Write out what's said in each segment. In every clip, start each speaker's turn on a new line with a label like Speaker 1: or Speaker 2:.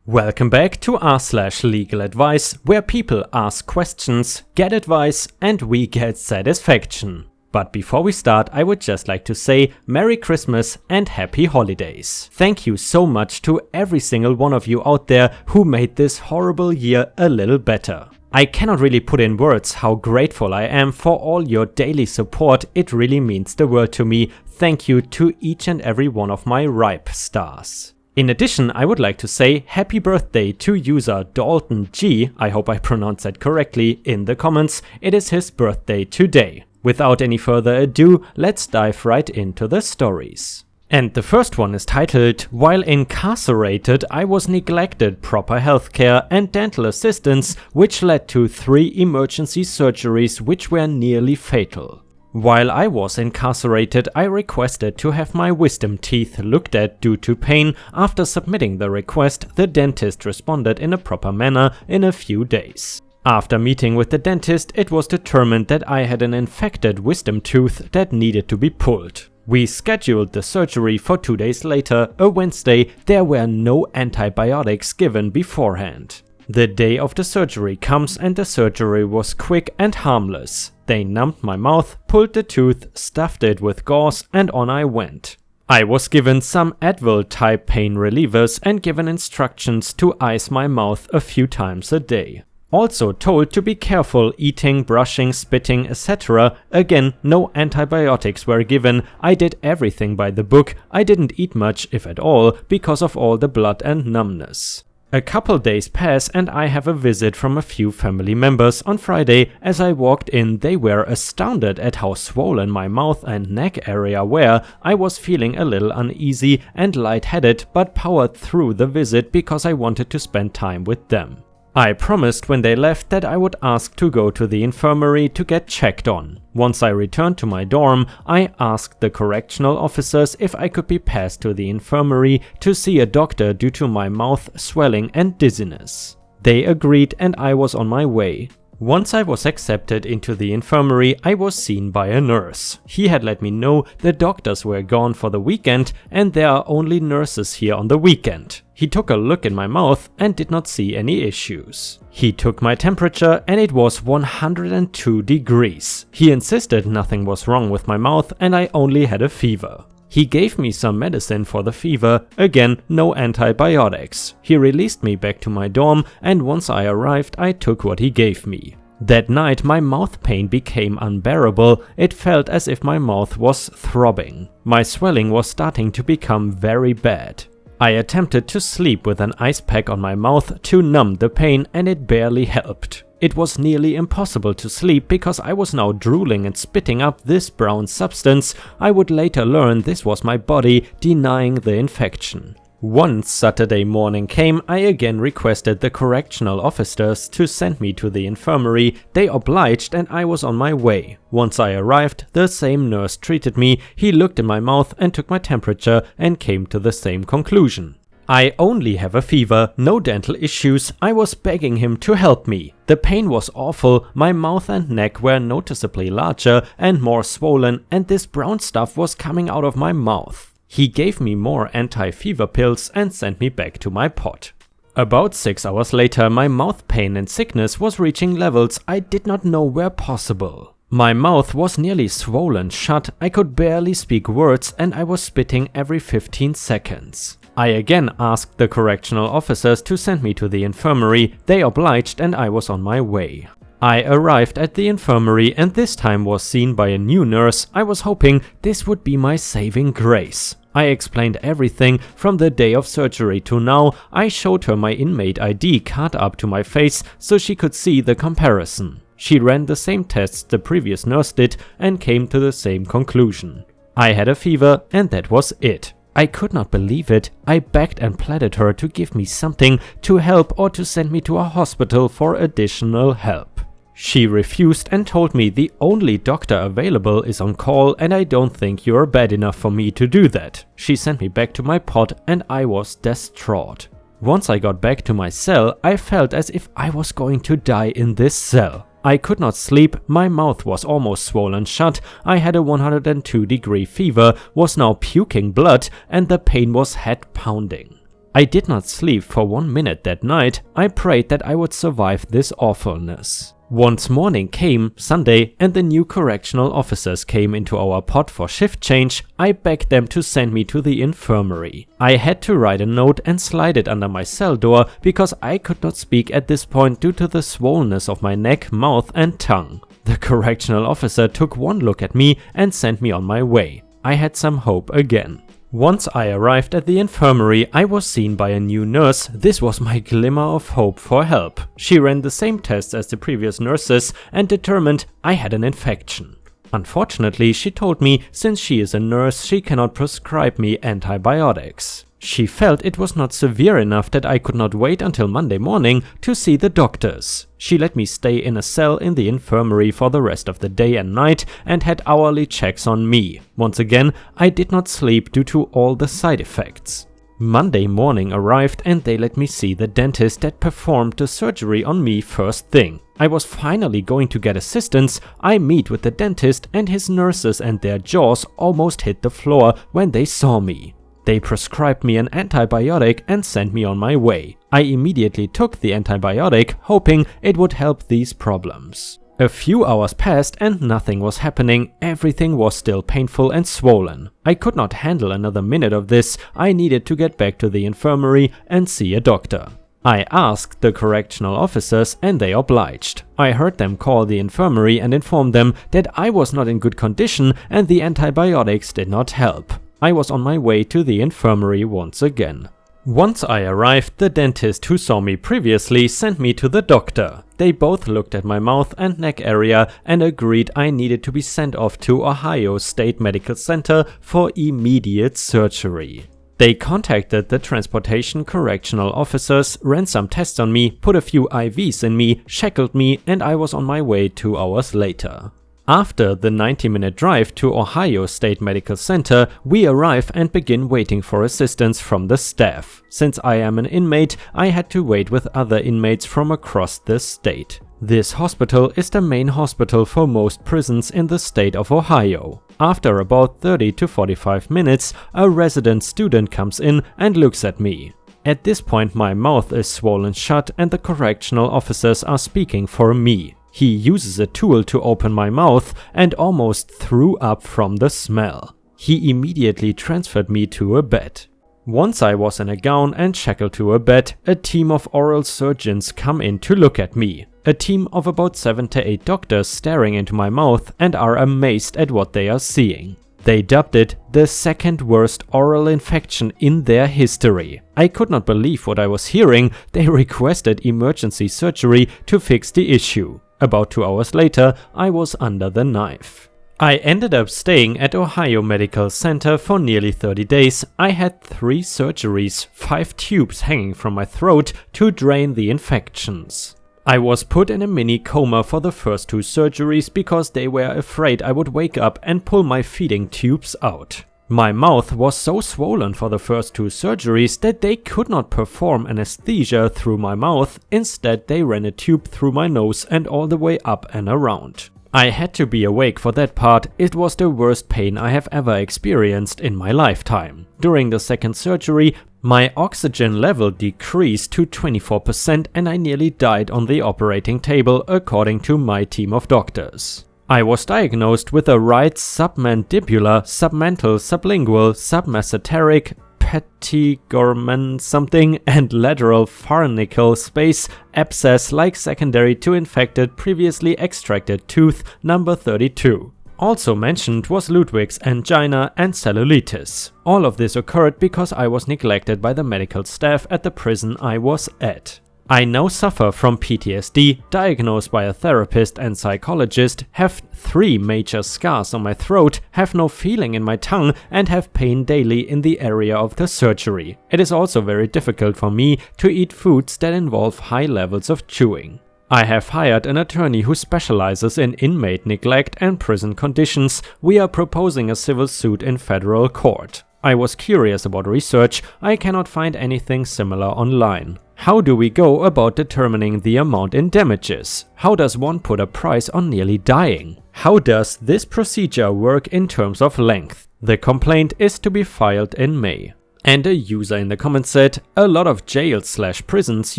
Speaker 1: Welcome back to r/LegalAdvice, where people ask questions, get advice, and we get satisfaction. But before we start, I would just like to say Merry Christmas and Happy Holidays. Thank you so much to every single one of you out there who made this horrible year a little better. I cannot really put in words how grateful I am for all your daily support. It really means the world to me. Thank you to each and every one of my RIPE stars. In addition, I would like to say happy birthday to user Dalton G, I hope I pronounced that correctly, in the comments. It is his birthday today. Without any further ado, let's dive right into the stories. And the first one is titled, "While incarcerated, I was neglected proper healthcare and dental assistance, which led to 3 emergency surgeries which were nearly fatal. While I was incarcerated, I requested to have my wisdom teeth looked at due to pain. After submitting the request, the dentist responded in a proper manner in a few days. After meeting with the dentist, it was determined that I had an infected wisdom tooth that needed to be pulled. We scheduled the surgery for 2 days later, a Wednesday. There were no antibiotics given beforehand. The day of the surgery comes and the surgery was quick and harmless. They numbed my mouth, pulled the tooth, stuffed it with gauze, and on I went. I was given some Advil type pain relievers and given instructions to ice my mouth a few times a day. Also told to be careful eating, brushing, spitting, etc. Again, no antibiotics were given. I did everything by the book. I didn't eat much, if at all, because of all the blood and numbness. A couple days pass and I have a visit from a few family members. On Friday, as I walked in, they were astounded at how swollen my mouth and neck area were. I was feeling a little uneasy and lightheaded, but powered through the visit because I wanted to spend time with them. I promised when they left that I would ask to go to the infirmary to get checked on. Once I returned to my dorm, I asked the correctional officers if I could be passed to the infirmary to see a doctor due to my mouth swelling and dizziness. They agreed and I was on my way. Once I was accepted into the infirmary, I was seen by a nurse. He had let me know the doctors were gone for the weekend and there are only nurses here on the weekend. He took a look in my mouth and did not see any issues. He took my temperature and it was 102 degrees. He insisted nothing was wrong with my mouth and I only had a fever. He gave me some medicine for the fever, again no antibiotics. He released me back to my dorm and once I arrived I took what he gave me. That night my mouth pain became unbearable. It felt as if my mouth was throbbing. My swelling was starting to become very bad. I attempted to sleep with an ice pack on my mouth to numb the pain and it barely helped. It was nearly impossible to sleep because I was now drooling and spitting up this brown substance. I would later learn this was my body denying the infection. Once Saturday morning came, I again requested the correctional officers to send me to the infirmary. They obliged and I was on my way. Once I arrived, the same nurse treated me. He looked in my mouth and took my temperature and came to the same conclusion. I only have a fever, no dental issues. I was begging him to help me. The pain was awful. My mouth and neck were noticeably larger and more swollen and this brown stuff was coming out of my mouth. He gave me more anti-fever pills and sent me back to my pod. About 6 hours later, my mouth pain and sickness was reaching levels I did not know were possible. My mouth was nearly swollen shut, I could barely speak words and I was spitting every 15 seconds. I again asked the correctional officers to send me to the infirmary. They obliged and I was on my way. I arrived at the infirmary and this time was seen by a new nurse. I was hoping this would be my saving grace. I explained everything from the day of surgery to now. I showed her my inmate ID card up to my face so she could see the comparison. She ran the same tests the previous nurse did and came to the same conclusion. I had a fever and that was it. I could not believe it. I begged and pleaded her to give me something to help or to send me to a hospital for additional help. She refused and told me the only doctor available is on call and I don't think you're bad enough for me to do that. She sent me back to my pod and I was distraught. Once I got back to my cell, I felt as if I was going to die in this cell. I could not sleep, my mouth was almost swollen shut, I had a 102-degree fever, was now puking blood, and the pain was head pounding. I did not sleep for 1 minute that night. I prayed that I would survive this awfulness. Once morning came, Sunday, and the new correctional officers came into our pod for shift change, I begged them to send me to the infirmary. I had to write a note and slide it under my cell door because I could not speak at this point due to the swollenness of my neck, mouth and tongue. The correctional officer took one look at me and sent me on my way. I had some hope again. Once I arrived at the infirmary, I was seen by a new nurse. This was my glimmer of hope for help. She ran the same tests as the previous nurses and determined I had an infection. Unfortunately, she told me since she is a nurse, she cannot prescribe me antibiotics. She felt it was not severe enough that I could not wait until Monday morning to see the doctors. She let me stay in a cell in the infirmary for the rest of the day and night and had hourly checks on me. Once again, I did not sleep due to all the side effects. Monday morning arrived and they let me see the dentist that performed the surgery on me first thing. I was finally going to get assistance. I meet with the dentist and his nurses and their jaws almost hit the floor when they saw me. They prescribed me an antibiotic and sent me on my way. I immediately took the antibiotic, hoping it would help these problems. A few hours passed and nothing was happening. Everything was still painful and swollen. I could not handle another minute of this. I needed to get back to the infirmary and see a doctor. I asked the correctional officers and they obliged. I heard them call the infirmary and inform them that I was not in good condition and the antibiotics did not help. I was on my way to the infirmary once again. Once I arrived, the dentist who saw me previously sent me to the doctor. They both looked at my mouth and neck area and agreed I needed to be sent off to Ohio State Medical Center for immediate surgery. They contacted the transportation correctional officers, ran some tests on me, put a few IVs in me, shackled me, and I was on my way 2 hours later. After the 90-minute drive to Ohio State Medical Center, we arrive and begin waiting for assistance from the staff. Since I am an inmate, I had to wait with other inmates from across the state. This hospital is the main hospital for most prisons in the state of Ohio. After about 30 to 45 minutes, a resident student comes in and looks at me. At this point, my mouth is swollen shut and the correctional officers are speaking for me. He uses a tool to open my mouth and almost threw up from the smell. He immediately transferred me to a bed. Once I was in a gown and shackled to a bed, a team of oral surgeons come in to look at me. A team of about 7 to 8 doctors staring into my mouth and are amazed at what they are seeing. They dubbed it the second worst oral infection in their history. I could not believe what I was hearing. They requested emergency surgery to fix the issue. About 2 hours later, I was under the knife. I ended up staying at Ohio Medical Center for nearly 30 days. I had 3 surgeries, 5 tubes hanging from my throat to drain the infections. I was put in a mini coma for the first 2 surgeries because they were afraid I would wake up and pull my feeding tubes out. My mouth was so swollen for the first 2 surgeries that they could not perform anesthesia through my mouth. Instead, they ran a tube through my nose and all the way up and around. I had to be awake for that part. It was the worst pain I have ever experienced in my lifetime. During the second surgery, my oxygen level decreased to 24% and I nearly died on the operating table, according to my team of doctors. I was diagnosed with a right submandibular, submental, sublingual, submesenteric, pettigorman something and lateral pharyngeal space abscess like secondary to infected previously extracted tooth number 32. Also mentioned was Ludwig's angina and cellulitis. All of this occurred because I was neglected by the medical staff at the prison I was at. I now suffer from PTSD, diagnosed by a therapist and psychologist, have 3 major scars on my throat, have no feeling in my tongue, and have pain daily in the area of the surgery. It is also very difficult for me to eat foods that involve high levels of chewing. I have hired an attorney who specializes in inmate neglect and prison conditions. We are proposing a civil suit in federal court. I was curious about research. I cannot find anything similar online. How do we go about determining the amount in damages? How does one put a price on nearly dying? How does this procedure work in terms of length? The complaint is to be filed in May. And a user in the comments said, a lot of jails/prisons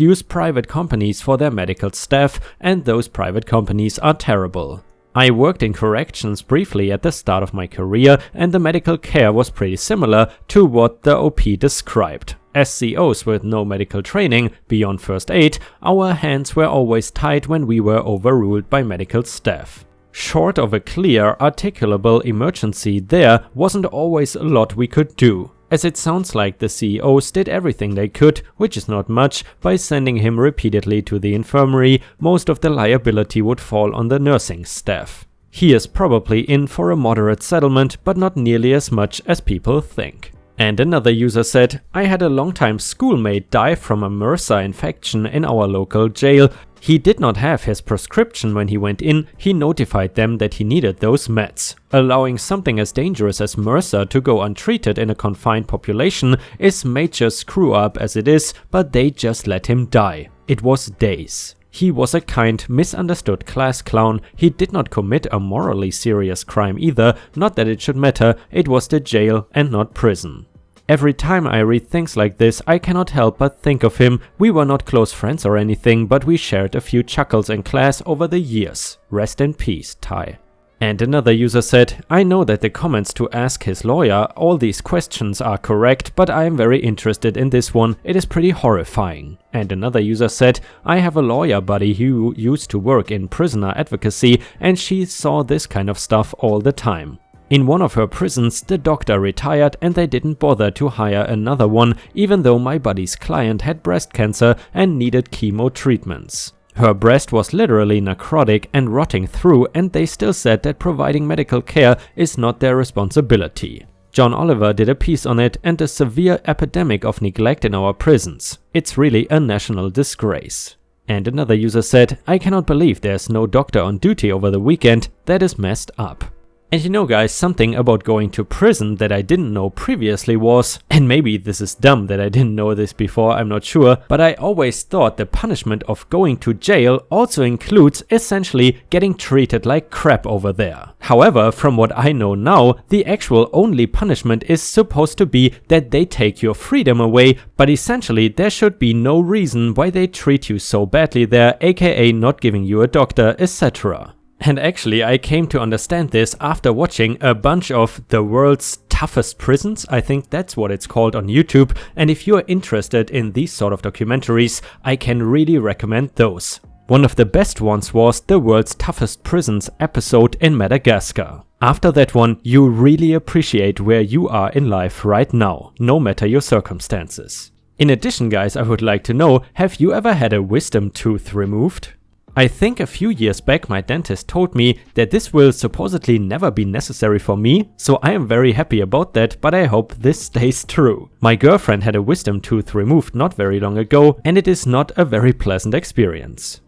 Speaker 1: use private companies for their medical staff, and those private companies are terrible. I worked in corrections briefly at the start of my career, and the medical care was pretty similar to what the OP described. As COs with no medical training beyond first aid, our hands were always tied when we were overruled by medical staff. Short of a clear, articulable emergency, there wasn't always a lot we could do, as it sounds like the CEOs did everything they could, which is not much, by sending him repeatedly to the infirmary. Most of the liability would fall on the nursing staff. He is probably in for a moderate settlement, but not nearly as much as people think. And another user said, I had a longtime schoolmate die from a MRSA infection in our local jail. He did not have his prescription when he went in. He notified them that he needed those meds. Allowing something as dangerous as MRSA to go untreated in a confined population is major screw up as it is, but they just let him die. It was days. He was a kind, misunderstood class clown. He did not commit a morally serious crime either, not that it should matter, it was the jail and not prison. Every time I read things like this, I cannot help but think of him. We were not close friends or anything, but we shared a few chuckles in class over the years. Rest in peace, Ty. And another user said, I know that the comments to ask his lawyer all these questions are correct, but I am very interested in this one. It is pretty horrifying. And another user said, I have a lawyer buddy who used to work in prisoner advocacy, and she saw this kind of stuff all the time. In one of her prisons, the doctor retired and they didn't bother to hire another one, even though my buddy's client had breast cancer and needed chemo treatments. Her breast was literally necrotic and rotting through, and they still said that providing medical care is not their responsibility. John Oliver did a piece on it and the severe epidemic of neglect in our prisons. It's really a national disgrace. And another user said, I cannot believe there's no doctor on duty over the weekend. That is messed up. And you know guys, something about going to prison that I didn't know previously was, and maybe this is dumb that I didn't know this before, I'm not sure, but I always thought the punishment of going to jail also includes essentially getting treated like crap over there. However, from what I know now, the actual only punishment is supposed to be that they take your freedom away, but essentially there should be no reason why they treat you so badly there, aka not giving you a doctor, etc. And actually I came to understand this after watching a bunch of the world's toughest prisons, I think that's what it's called on YouTube, and if you're interested in these sort of documentaries, I can really recommend those. One of the best ones was the world's toughest prisons episode in Madagascar. After that one, you really appreciate where you are in life right now, no matter your circumstances. In addition guys, I would like to know, have you ever had a wisdom tooth removed? I think a few years back my dentist told me that this will supposedly never be necessary for me, so I am very happy about that, but I hope this stays true. My girlfriend had a wisdom tooth removed not very long ago, and it is not a very pleasant experience.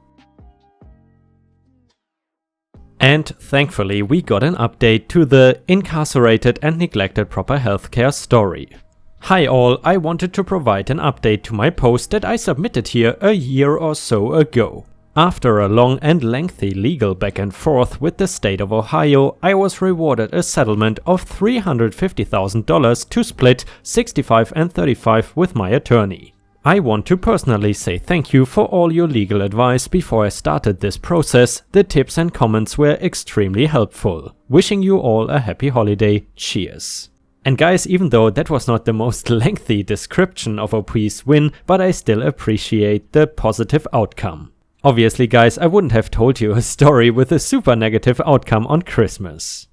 Speaker 1: And thankfully we got an update to the incarcerated and neglected proper healthcare story. Hi all, I wanted to provide an update to my post that I submitted here a year or so ago. After a long and lengthy legal back and forth with the state of Ohio, I was rewarded a settlement of $350,000 to split 65 and 35 with my attorney. I want to personally say thank you for all your legal advice before I started this process. The tips and comments were extremely helpful. Wishing you all a happy holiday. Cheers. And guys, even though that was not the most lengthy description of OP's win, but I still appreciate the positive outcome. Obviously guys, I wouldn't have told you a story with a super negative outcome on Christmas.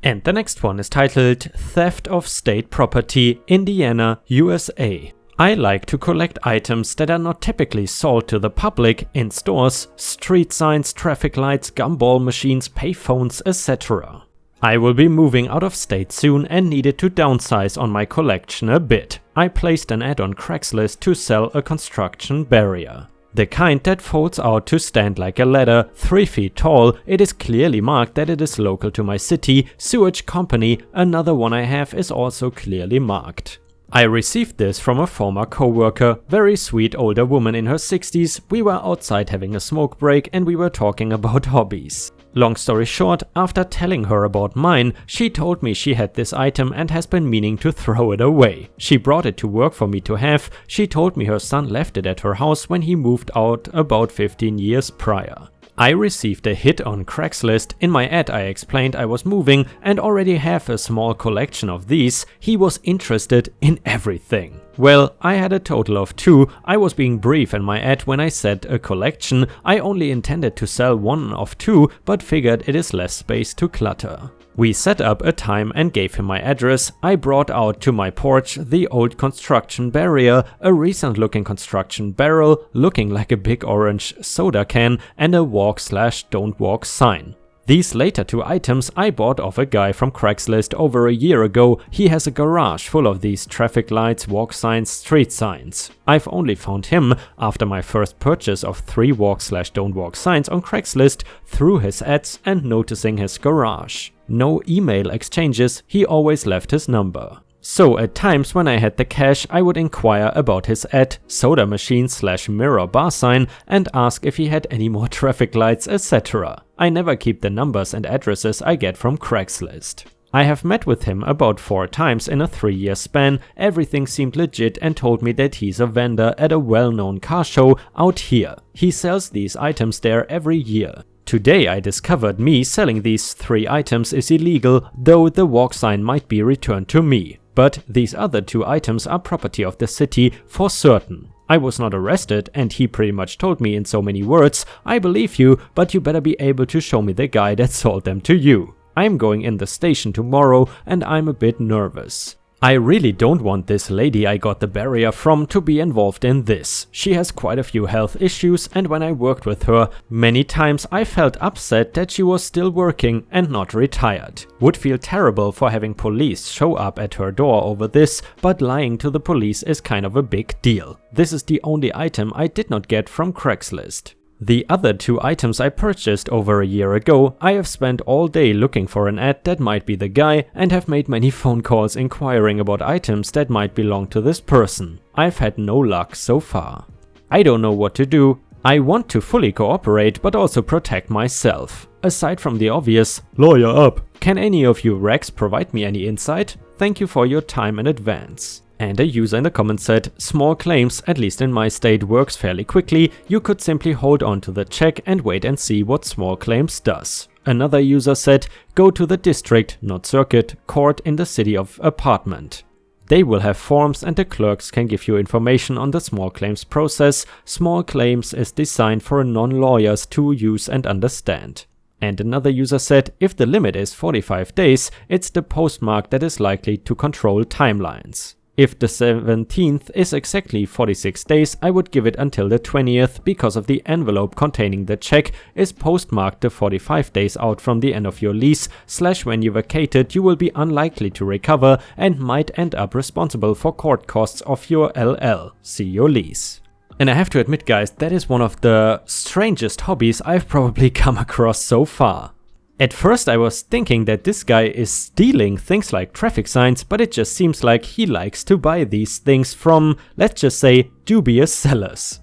Speaker 1: And the next one is titled Theft of State Property, Indiana, USA. I like to collect items that are not typically sold to the public in stores, street signs, traffic lights, gumball machines, payphones, etc. I will be moving out of state soon and needed to downsize on my collection a bit. I placed an ad on Craigslist to sell a construction barrier. The kind that folds out to stand like a ladder, 3 feet tall. It is clearly marked that it is local to my city, sewage company. Another one I have is also clearly marked. I received this from a former co-worker, very sweet older woman in her 60s. We were outside having a smoke break and we were talking about hobbies. Long story short, after telling her about mine, she told me she had this item and has been meaning to throw it away. She brought it to work for me to have. She told me her son left it at her house when he moved out about 15 years prior. I received a hit on Craigslist. In my ad I explained I was moving and already have a small collection of these. He was interested in everything. Well, I had a total of 2. I was being brief in my ad when I said a collection. I only intended to sell 1 of 2, but figured it is less space to clutter. We set up a time and gave him my address. I brought out to my porch the old construction barrier, a recent looking construction barrel looking like a big orange soda can, and a walk/don't walk sign. These later 2 items I bought off a guy from Craigslist over a year ago. He has a garage full of these traffic lights, walk signs, street signs. I've only found him after my first purchase of 3 walk/don't walk signs on Craigslist through his ads and noticing his garage. No email exchanges, he always left his number. So at times when I had the cash, I would inquire about his ad, soda machine/mirror bar sign, and ask if he had any more traffic lights, etc. I never keep the numbers and addresses I get from Craigslist. I have met with him about 4 times in a 3-year span. Everything seemed legit and told me that he's a vendor at a well-known car show out here. He sells these items there every year. Today I discovered me selling these 3 items is illegal, though the walk sign might be returned to me. But these other 2 items are property of the city for certain. I was not arrested and he pretty much told me in so many words, I believe you, but you better be able to show me the guy that sold them to you. I'm going in the station tomorrow and I'm a bit nervous. I really don't want this lady I got the barrier from to be involved in this. She has quite a few health issues, and when I worked with her, many times I felt upset that she was still working and not retired. Would feel terrible for having police show up at her door over this, but lying to the police is kind of a big deal. This is the only item I did not get from Craigslist. The other 2 items I purchased over a year ago, I have spent all day looking for an ad that might be the guy and have made many phone calls inquiring about items that might belong to this person. I've had no luck so far. I don't know what to do. I want to fully cooperate but also protect myself. Aside from the obvious, lawyer up, can any of you Rex provide me any insight? Thank you for your time in advance. And a user in the comments said, small claims, at least in my state, works fairly quickly. You could simply hold on to the check and wait and see what small claims does. Another user said, go to the district, not circuit, court in the city of apartment. They will have forms and the clerks can give you information on the small claims process. Small claims is designed for non-lawyers to use and understand. And another user said, if the limit is 45 days, it's the postmark that is likely to control timelines. If the 17th is exactly 46 days, I would give it until the 20th because of the envelope containing the check is postmarked the 45 days out from the end of your lease / when you vacated, you will be unlikely to recover and might end up responsible for court costs of your LL. See your lease. And I have to admit guys, that is one of the strangest hobbies I've probably come across so far. At first I was thinking that this guy is stealing things like traffic signs, but it just seems like he likes to buy these things from, let's just say, dubious sellers.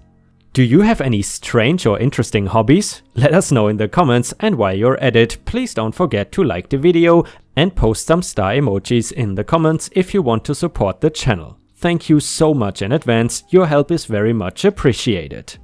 Speaker 1: Do you have any strange or interesting hobbies? Let us know in the comments, and while you're at it, please don't forget to like the video and post some star emojis in the comments if you want to support the channel. Thank you so much in advance, your help is very much appreciated.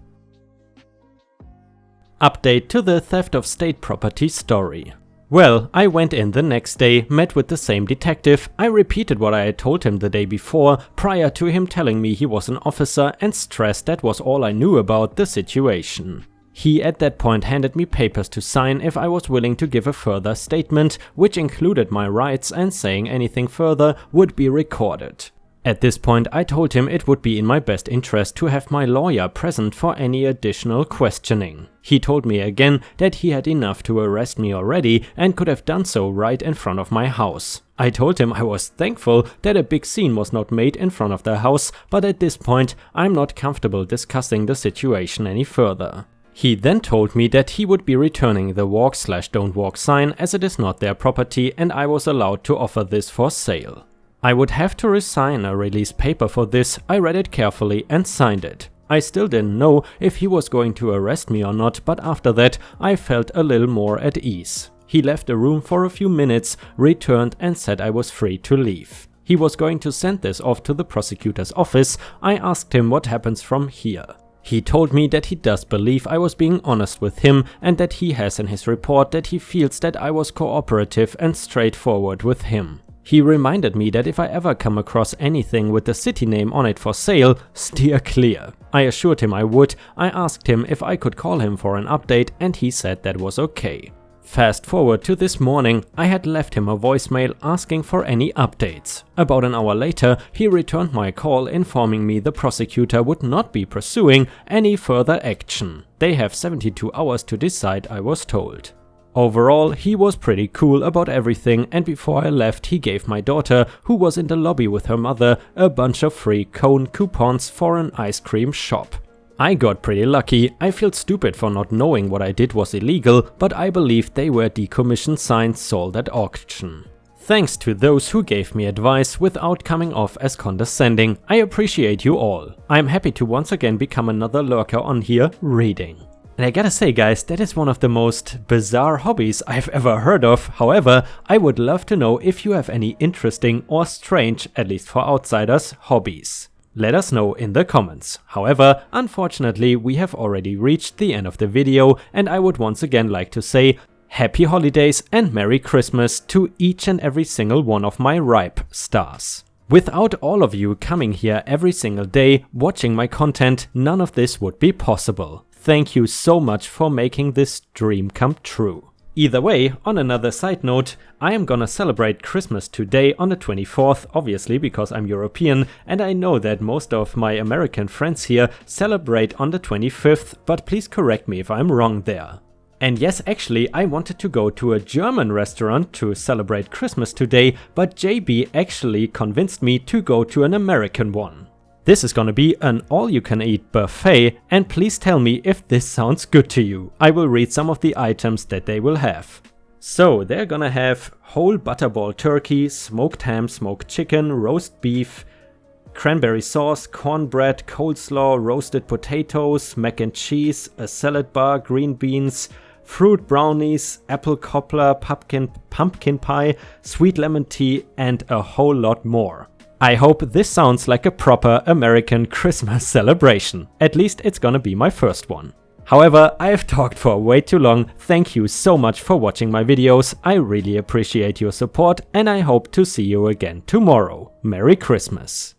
Speaker 1: Update to the theft of state property story. Well, I went in the next day, met with the same detective. I repeated what I had told him the day before, prior to him telling me he was an officer, and stressed that was all I knew about the situation. He at that point handed me papers to sign if I was willing to give a further statement, which included my rights, and saying anything further would be recorded. At this point I told him it would be in my best interest to have my lawyer present for any additional questioning. He told me again that he had enough to arrest me already and could have done so right in front of my house. I told him I was thankful that a big scene was not made in front of the house, but at this point I'm not comfortable discussing the situation any further. He then told me that he would be returning the walk/don't walk sign as it is not their property and I was allowed to offer this for sale. I would have to sign a release paper for this. I read it carefully and signed it. I still didn't know if he was going to arrest me or not, but after that I felt a little more at ease. He left the room for a few minutes, returned and said I was free to leave. He was going to send this off to the prosecutor's office. I asked him what happens from here. He told me that he does believe I was being honest with him and that he has in his report that he feels that I was cooperative and straightforward with him. He reminded me that if I ever come across anything with the city name on it for sale, steer clear. I assured him I would. I asked him if I could call him for an update and he said that was okay. Fast forward to this morning, I had left him a voicemail asking for any updates. About an hour later, he returned my call informing me the prosecutor would not be pursuing any further action. They have 72 hours to decide, I was told. Overall, he was pretty cool about everything, and before I left he gave my daughter, who was in the lobby with her mother, a bunch of free cone coupons for an ice cream shop. I got pretty lucky. I feel stupid for not knowing what I did was illegal, but I believe they were decommissioned signs sold at auction. Thanks to those who gave me advice without coming off as condescending. I appreciate you all. I'm happy to once again become another lurker on here reading. And I gotta say guys, that is one of the most bizarre hobbies I've ever heard of. However, I would love to know if you have any interesting or strange, at least for outsiders, hobbies. Let us know in the comments. However, unfortunately we have already reached the end of the video and I would once again like to say Happy Holidays and Merry Christmas to each and every single one of my ripe stars. Without all of you coming here every single day watching my content, none of this would be possible. Thank you so much for making this dream come true. Either way, on another side note, I am gonna celebrate Christmas today on the 24th, obviously because I'm European, and I know that most of my American friends here celebrate on the 25th, but please correct me if I'm wrong there. And yes, actually, I wanted to go to a German restaurant to celebrate Christmas today, but JB actually convinced me to go to an American one. This is gonna be an all-you-can-eat buffet, and please tell me if this sounds good to you. I will read some of the items that they will have. So, they're gonna have whole butterball turkey, smoked ham, smoked chicken, roast beef, cranberry sauce, cornbread, coleslaw, roasted potatoes, mac and cheese, a salad bar, green beans, fruit brownies, apple cobbler, pumpkin pie, sweet lemon tea, and a whole lot more. I hope this sounds like a proper American Christmas celebration. At least it's gonna be my first one. However, I have talked for way too long. Thank you so much for watching my videos. I really appreciate your support and I hope to see you again tomorrow. Merry Christmas.